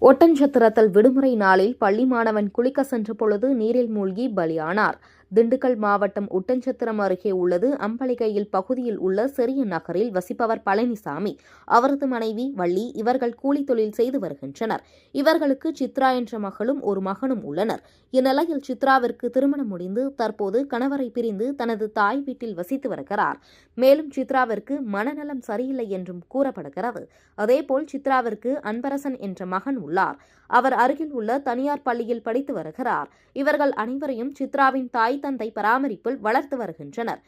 ஒட்டன்சத்திரத்தில் விடுமுறை நாளில் பள்ளி மாணவன் குளிக்க சென்ற பொழுது நீரில் மூழ்கி பலியானார். திண்டுக்கல் மாவட்டம் ஒட்டன்சத்திரம் அருகே உள்ளது அம்பலிகையில் பகுதியில் உள்ள சிறிய நகரில் வசிப்பவர் பழனிசாமி. அவரது மனைவி வள்ளி. இவர்கள் கூலி தொழில் செய்து வருகின்றனர். இவர்களுக்கு சித்ரா என்ற மகளும் ஒரு மகனும் உள்ளனர். இந்நிலையில் சித்ராவிற்கு திருமணம் முடிந்து தற்போது கணவரை பிரிந்து தனது தாய் வீட்டில் வசித்து வருகிறார். மேலும் சித்ராவிற்கு மனநலம் சரியில்லை என்றும் கூறப்படுகிறது. அதேபோல் சித்ராவிற்கு அன்பரசன் என்ற மகன் உள்ளார். அவர் அருகில் உள்ள தனியார் பள்ளியில் படித்து வருகிறார். இவர்கள் அனைவரையும் சித்ராவின் தாய் தந்தை பராமரிப்பில் வளர்த்து வருகின்றனர்.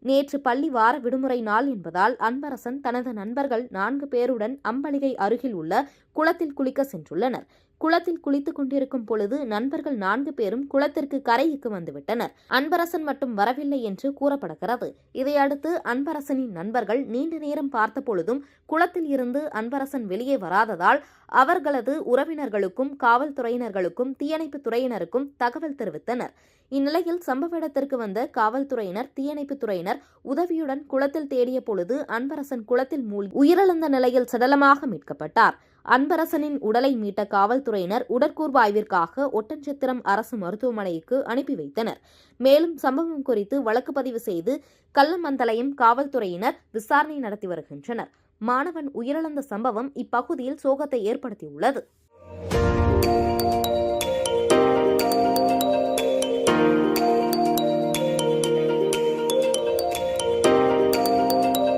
நேற்று பள்ளி வார விடுமுறை நாள் என்பதால் அன்பரசன் தனது நண்பர்கள் 4 பேருடன் அம்பலிகை அருகில் உள்ள குளத்தில் குளிக்க சென்றுள்ளனர். குளத்தில் குளித்துக் கொண்டிருக்கும் பொழுது நண்பர்கள் 4 பேரும் குளத்திற்கு கரைக்கு வந்துவிட்டனர். அன்பரசன் மட்டும் வரவில்லை என்று கூறப்படுகிறது. இதையடுத்து அன்பரசனின் நண்பர்கள் நீண்ட நேரம் பார்த்த பொழுதும் குளத்தில் இருந்து அன்பரசன் வெளியே வராததால் அவர்களது உறவினர்களுக்கும் காவல்துறையினர்களுக்கும் தீயணைப்பு துறையினருக்கும் தகவல் தெரிவித்தனர். இந்நிலையில் சம்பவ இடத்திற்கு வந்த காவல்துறையினர் தீயணைப்பு துறையினர் உதவியுடன் குளத்தில் தேடிய பொழுது அன்பரசன் குளத்தில் மூழ்கி உயிரிழந்த நிலையில் சடலமாக மீட்கப்பட்டார். அன்பரசனின் உடலை மீட்ட காவல்துறையினர் உடற்கூர்வாய்விற்காக ஒட்டன்சத்திரம் அரசு மருத்துவமனைக்கு அனுப்பி வைத்தனர். மேலும் சம்பவம் குறித்து வழக்கு பதிவு செய்து கல்லமந்தலயம் காவல்துறையினர் விசாரணை நடத்தி வருகின்றனர். மாணவன் உயிரிழந்த சம்பவம் இப்பகுதியில் சோகத்தை ஏற்படுத்தியுள்ளது.